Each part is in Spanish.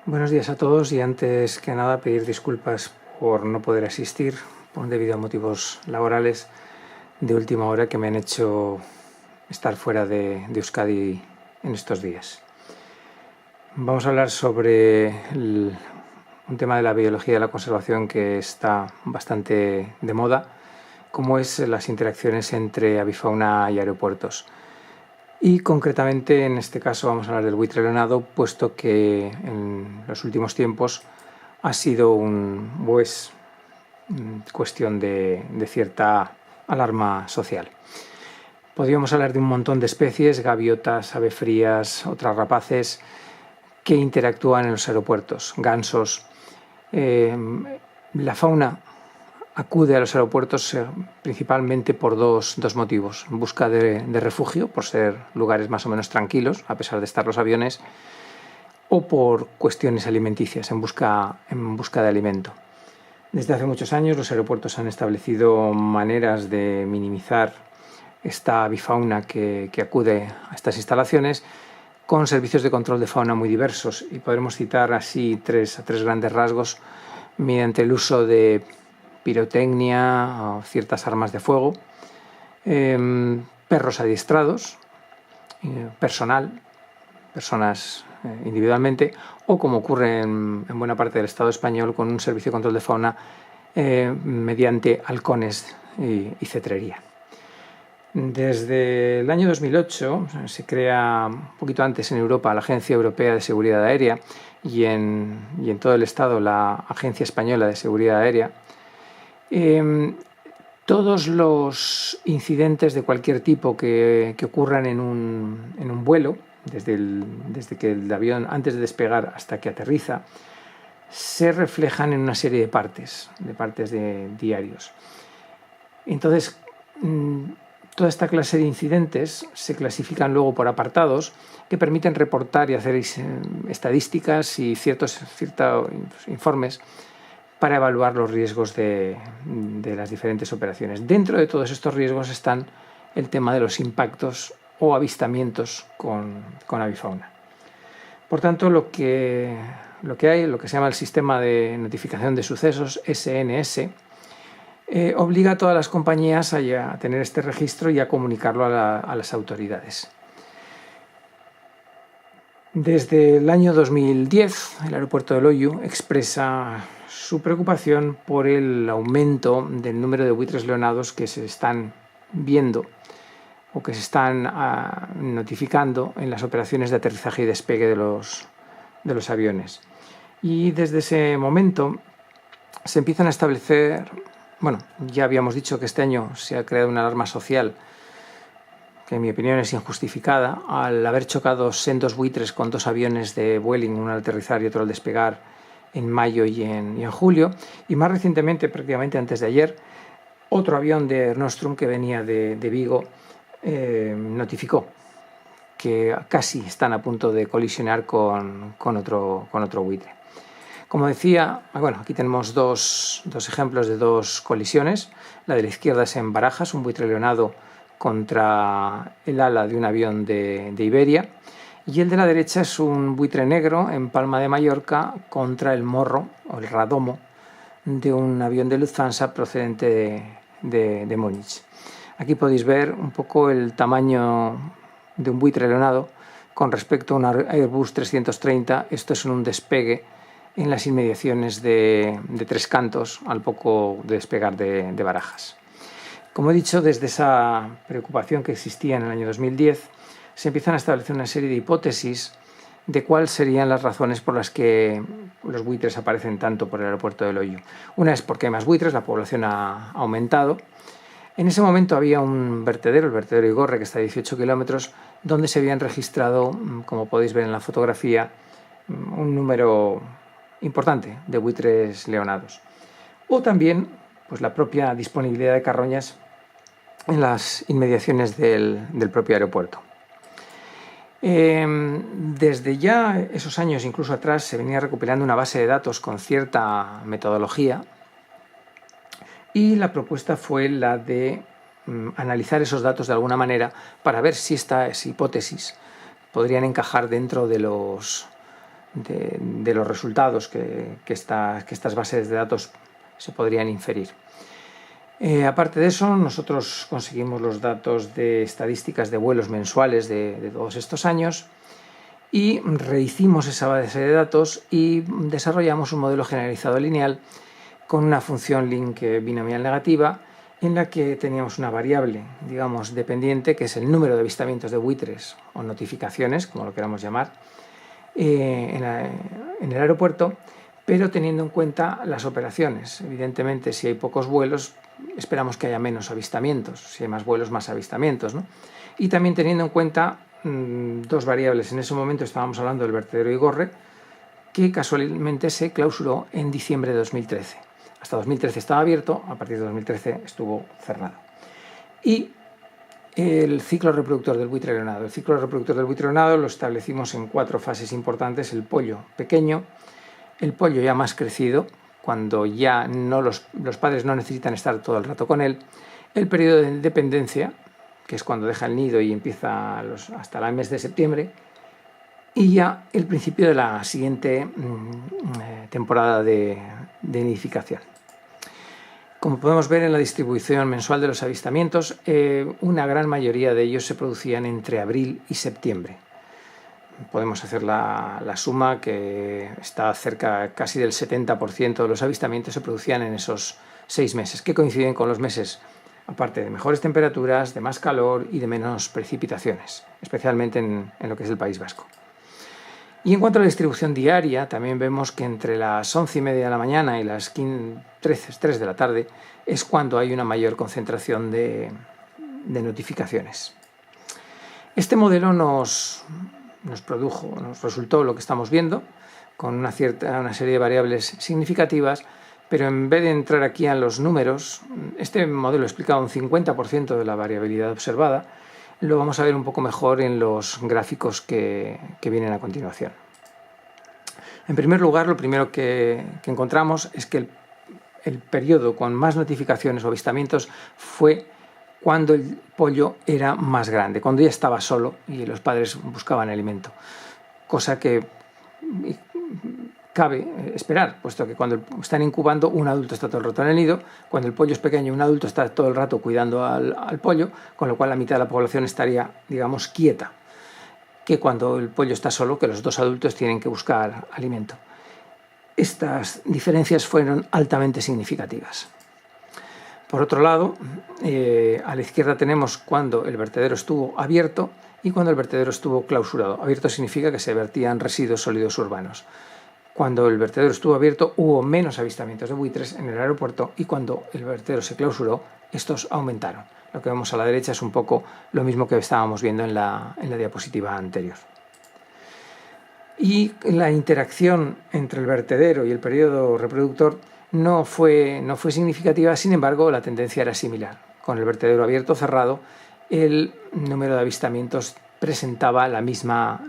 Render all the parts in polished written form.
Buenos días a todos y antes que nada pedir disculpas por no poder asistir debido a motivos laborales de última hora que me han hecho estar fuera de Euskadi en estos días. Vamos a hablar sobre un tema de la biología de la conservación que está bastante de moda, como es las interacciones entre avifauna y aeropuertos. Y concretamente en este caso vamos a hablar del buitre leonado, puesto que en los últimos tiempos ha sido cuestión de cierta alarma social. Podríamos hablar de un montón de especies, gaviotas, ave frías, otras rapaces, que interactúan en los aeropuertos, gansos. La fauna acude a los aeropuertos principalmente por dos motivos: en busca de refugio, por ser lugares más o menos tranquilos a pesar de estar los aviones, o por cuestiones alimenticias, en busca de alimento. Desde hace muchos años los aeropuertos han establecido maneras de minimizar esta avifauna que acude a estas instalaciones, con servicios de control de fauna muy diversos, y podremos citar así tres grandes rasgos: mediante el uso de pirotecnia o ciertas armas de fuego, perros adiestrados, personas individualmente, o como ocurre en buena parte del Estado español, con un servicio de control de fauna mediante halcones y cetrería. Desde el año 2008 se crea, un poquito antes en Europa, la Agencia Europea de Seguridad Aérea y en todo el Estado la Agencia Española de Seguridad Aérea. Todos los incidentes de cualquier tipo que ocurran en un vuelo, desde que el avión, antes de despegar hasta que aterriza, se reflejan en una serie de partes de diarios. Entonces, toda esta clase de incidentes se clasifican luego por apartados que permiten reportar y hacer estadísticas y ciertos informes para evaluar los riesgos de las diferentes operaciones. Dentro de todos estos riesgos están el tema de los impactos o avistamientos con avifauna. Por tanto, lo que se llama el Sistema de Notificación de Sucesos, SNS, obliga a todas las compañías a tener este registro y a comunicarlo a las autoridades. Desde el año 2010, el aeropuerto de Loiu expresa su preocupación por el aumento del número de buitres leonados que se están viendo o que se están notificando en las operaciones de aterrizaje y despegue de los aviones. Y desde ese momento se empiezan a establecer, ya habíamos dicho que este año se ha creado una alarma social que en mi opinión es injustificada, al haber chocado sendos buitres con dos aviones de Vueling, uno al aterrizar y otro al despegar, en mayo y en julio. Y más recientemente, prácticamente antes de ayer, otro avión de Nostrum que venía de Vigo notificó que casi están a punto de colisionar con otro buitre. Como decía, aquí tenemos dos ejemplos de dos colisiones. La de la izquierda es en Barajas, un buitre leonado contra el ala de un avión de Iberia, y el de la derecha es un buitre negro en Palma de Mallorca contra el morro o el radomo de un avión de Lufthansa procedente de Múnich. Aquí podéis ver un poco el tamaño de un buitre leonado con respecto a un Airbus 330. Esto es en un despegue en las inmediaciones de Tres Cantos, al poco de despegar de Barajas. Como he dicho, desde esa preocupación que existía en el año 2010, se empiezan a establecer una serie de hipótesis de cuáles serían las razones por las que los buitres aparecen tanto por el aeropuerto de Loiu. Una es porque hay más buitres, la población ha aumentado. En ese momento había un vertedero, el vertedero Igorre, que está a 18 kilómetros, donde se habían registrado, como podéis ver en la fotografía, un número importante de buitres leonados. O también la propia disponibilidad de carroñas en las inmediaciones del propio aeropuerto. Desde ya esos años, incluso atrás, se venía recopilando una base de datos con cierta metodología, y la propuesta fue la de analizar esos datos de alguna manera para ver si estas hipótesis podrían encajar dentro de los de los resultados que estas bases de datos se podrían inferir. Aparte de eso, nosotros conseguimos los datos de estadísticas de vuelos mensuales de todos estos años y rehicimos esa base de datos y desarrollamos un modelo generalizado lineal con una función link binomial negativa en la que teníamos una variable, digamos, dependiente, que es el número de avistamientos de buitres o notificaciones, como lo queramos llamar, en el aeropuerto, pero teniendo en cuenta las operaciones. Evidentemente, si hay pocos vuelos, esperamos que haya menos avistamientos. Si hay más vuelos, más avistamientos, ¿no? Y también teniendo en cuenta dos variables. En ese momento estábamos hablando del vertedero Igorre, que casualmente se clausuró en diciembre de 2013. Hasta 2013 estaba abierto, a partir de 2013 estuvo cerrado. Y el ciclo reproductor del buitre leonado. El ciclo reproductor del buitre leonado lo establecimos en 4 fases importantes: el pollo pequeño, el pollo ya más crecido, cuando ya los padres no necesitan estar todo el rato con él, el periodo de dependencia, que es cuando deja el nido y empieza hasta el mes de septiembre, y ya el principio de la siguiente temporada de nidificación. Como podemos ver en la distribución mensual de los avistamientos, una gran mayoría de ellos se producían entre abril y septiembre. Podemos hacer la suma, que está cerca casi del 70% de los avistamientos se producían en esos 6 meses, que coinciden con los meses, aparte de mejores temperaturas, de más calor y de menos precipitaciones, especialmente en lo que es el País Vasco. Y en cuanto a la distribución diaria, también vemos que entre las 11:30 de la mañana y las 3 de la tarde es cuando hay una mayor concentración de notificaciones. Este modelo nos resultó lo que estamos viendo, con una serie de variables significativas, pero en vez de entrar aquí a los números, este modelo explicaba un 50% de la variabilidad observada. Lo vamos a ver un poco mejor en los gráficos que vienen a continuación. En primer lugar, lo primero que encontramos es que el periodo con más notificaciones o avistamientos fue cuando el pollo era más grande, cuando ya estaba solo y los padres buscaban alimento, cosa que cabe esperar, puesto que cuando están incubando, un adulto está todo el rato en el nido. Cuando el pollo es pequeño, un adulto está todo el rato cuidando al pollo, con lo cual la mitad de la población estaría, digamos, quieta, que cuando el pollo está solo, que los 2 adultos tienen que buscar alimento. Estas diferencias fueron altamente significativas. Por otro lado, a la izquierda tenemos cuando el vertedero estuvo abierto y cuando el vertedero estuvo clausurado. Abierto significa que se vertían residuos sólidos urbanos. Cuando el vertedero estuvo abierto hubo menos avistamientos de buitres en el aeropuerto, y cuando el vertedero se clausuró, estos aumentaron. Lo que vemos a la derecha es un poco lo mismo que estábamos viendo en la diapositiva anterior. Y la interacción entre el vertedero y el periodo reproductor no fue significativa. Sin embargo, la tendencia era similar. Con el vertedero abierto o cerrado, el número de avistamientos presentaba la misma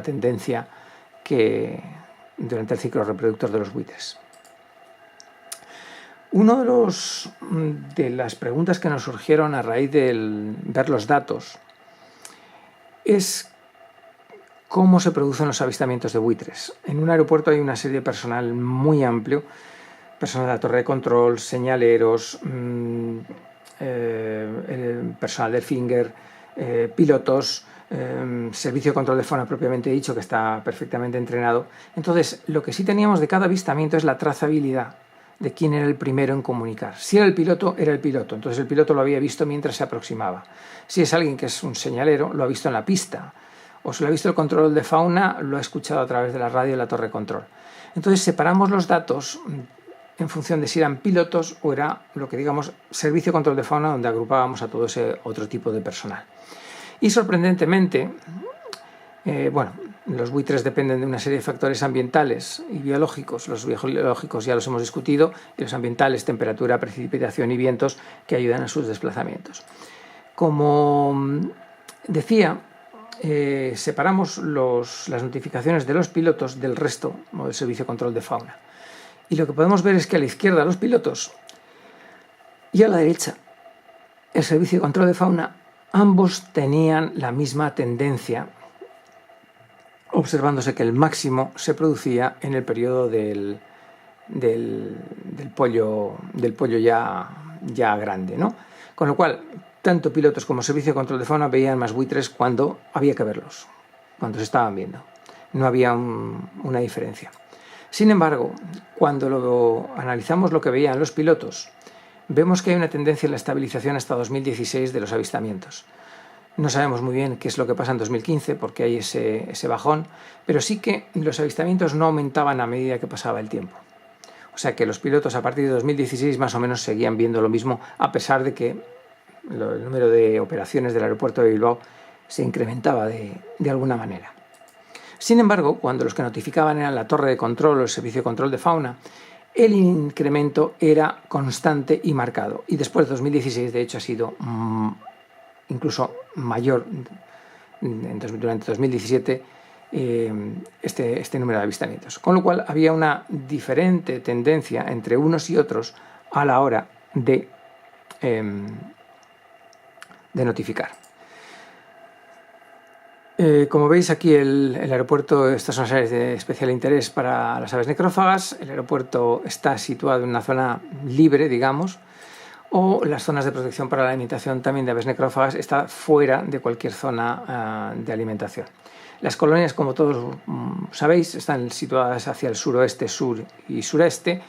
tendencia que durante el ciclo reproductor de los buitres. Una de las preguntas que nos surgieron a raíz de ver los datos es cómo se producen los avistamientos de buitres. En un aeropuerto hay una serie de personal muy amplio: personal de la torre de control, señaleros, el personal del Finger, pilotos, servicio de control de fauna propiamente dicho, que está perfectamente entrenado. Entonces, lo que sí teníamos de cada avistamiento es la trazabilidad de quién era el primero en comunicar. Si era el piloto, era el piloto. Entonces el piloto lo había visto mientras se aproximaba. Si es alguien que es un señalero, lo ha visto en la pista. O si lo ha visto el control de fauna, lo ha escuchado a través de la radio de la torre de control. Entonces separamos los datos en función de si eran pilotos o era lo que digamos servicio de control de fauna, donde agrupábamos a todo ese otro tipo de personal. Y sorprendentemente, los buitres dependen de una serie de factores ambientales y biológicos. Los biológicos ya los hemos discutido, y los ambientales, temperatura, precipitación y vientos, que ayudan a sus desplazamientos. Como decía, separamos las notificaciones de los pilotos del resto, o del servicio de control de fauna. Y lo que podemos ver es que a la izquierda los pilotos y a la derecha el servicio de control de fauna, ambos tenían la misma tendencia observándose que el máximo se producía en el periodo del pollo ya grande, ¿no? Con lo cual, tanto pilotos como servicio de control de fauna veían más buitres cuando había que verlos, cuando se estaban viendo. No había una diferencia. Sin embargo, cuando analizamos lo que veían los pilotos, vemos que hay una tendencia en la estabilización hasta 2016 de los avistamientos. No sabemos muy bien qué es lo que pasa en 2015 porque hay ese bajón, pero sí que los avistamientos no aumentaban a medida que pasaba el tiempo. O sea que los pilotos a partir de 2016 más o menos seguían viendo lo mismo, a pesar de que el número de operaciones del aeropuerto de Bilbao se incrementaba de alguna manera. Sin embargo, cuando los que notificaban eran la torre de control o el servicio de control de fauna, el incremento era constante y marcado. Y después de 2016, de hecho, ha sido incluso mayor durante 2017 este número de avistamientos. Con lo cual había una diferente tendencia entre unos y otros a la hora de notificar. Como veis aquí el aeropuerto, estas son las áreas de especial interés para las aves necrófagas. El aeropuerto está situado en una zona libre, digamos, o las zonas de protección para la alimentación también de aves necrófagas está fuera de cualquier zona de alimentación. Las colonias, como todos sabéis, están situadas hacia el suroeste, sur y sureste,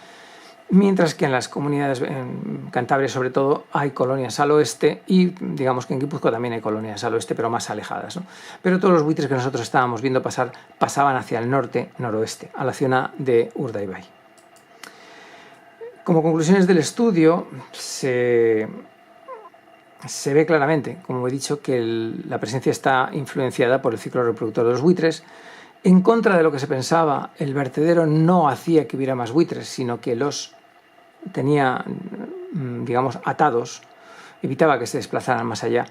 mientras que en las comunidades, en Cantabria sobre todo, hay colonias al oeste y digamos que en Guipúzcoa también hay colonias al oeste, pero más alejadas, ¿no? Pero todos los buitres que nosotros estábamos viendo pasar pasaban hacia el norte-noroeste, a la zona de Urdaibai. Como conclusiones del estudio, se ve claramente, como he dicho, que la presencia está influenciada por el ciclo reproductor de los buitres. En contra de lo que se pensaba, el vertedero no hacía que hubiera más buitres, sino que los tenía, digamos, atados, evitaba que se desplazaran más allá.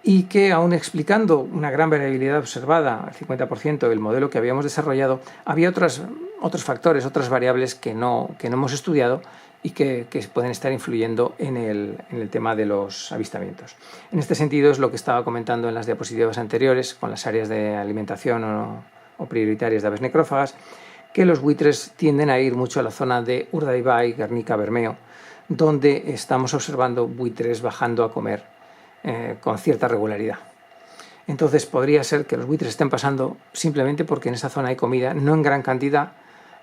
Y que, aún explicando una gran variabilidad observada, el 50% del modelo que habíamos desarrollado, había otros factores, otras variables que no hemos estudiado y que pueden estar influyendo en el tema de los avistamientos. En este sentido es lo que estaba comentando en las diapositivas anteriores, con las áreas de alimentación o prioritarias de aves necrófagas, que los buitres tienden a ir mucho a la zona de Urdaibai, Guernica, Bermeo, donde estamos observando buitres bajando a comer con cierta regularidad. Entonces podría ser que los buitres estén pasando simplemente porque en esa zona hay comida, no en gran cantidad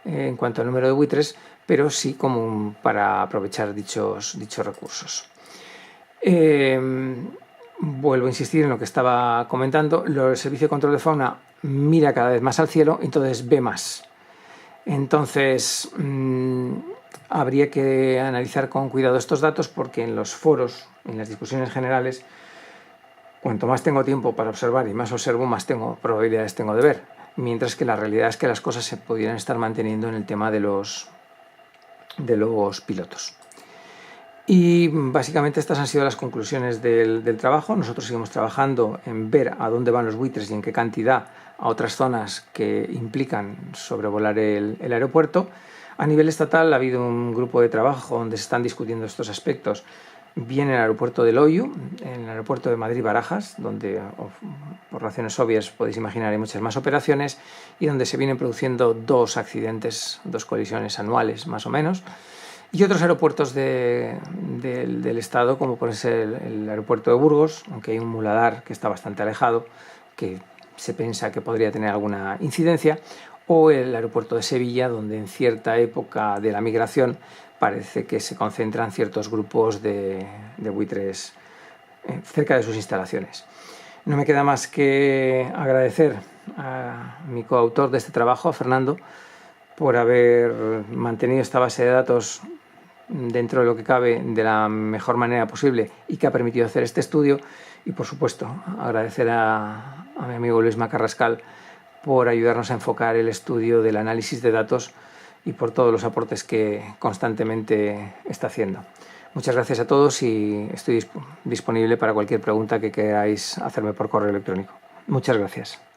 en cuanto al número de buitres, pero sí como para aprovechar dichos recursos. Vuelvo a insistir en lo que estaba comentando, el servicio de control de fauna mira cada vez más al cielo, entonces ve más. Entonces habría que analizar con cuidado estos datos porque en los foros, en las discusiones generales, cuanto más tengo tiempo para observar y más observo, más probabilidades tengo de ver. Mientras que la realidad es que las cosas se pudieran estar manteniendo en el tema de los pilotos. Y básicamente estas han sido las conclusiones del trabajo. Nosotros seguimos trabajando en ver a dónde van los buitres y en qué cantidad a otras zonas que implican sobrevolar el aeropuerto. A nivel estatal ha habido un grupo de trabajo donde se están discutiendo estos aspectos, bien en el aeropuerto de Loiu, en el aeropuerto de Madrid-Barajas, donde por razones obvias podéis imaginar hay muchas más operaciones y donde se vienen produciendo 2 accidentes, 2 colisiones anuales más o menos, y otros aeropuertos del estado, como puede ser el aeropuerto de Burgos, aunque hay un muladar que está bastante alejado, que se piensa que podría tener alguna incidencia, o el aeropuerto de Sevilla, donde en cierta época de la migración parece que se concentran ciertos grupos de buitres cerca de sus instalaciones. No me queda más que agradecer a mi coautor de este trabajo, a Fernando, por haber mantenido esta base de datos dentro de lo que cabe de la mejor manera posible y que ha permitido hacer este estudio. Y por supuesto agradecer a mi amigo Luis Macarrascal por ayudarnos a enfocar el estudio del análisis de datos y por todos los aportes que constantemente está haciendo. Muchas gracias a todos y estoy disponible para cualquier pregunta que queráis hacerme por correo electrónico. Muchas gracias.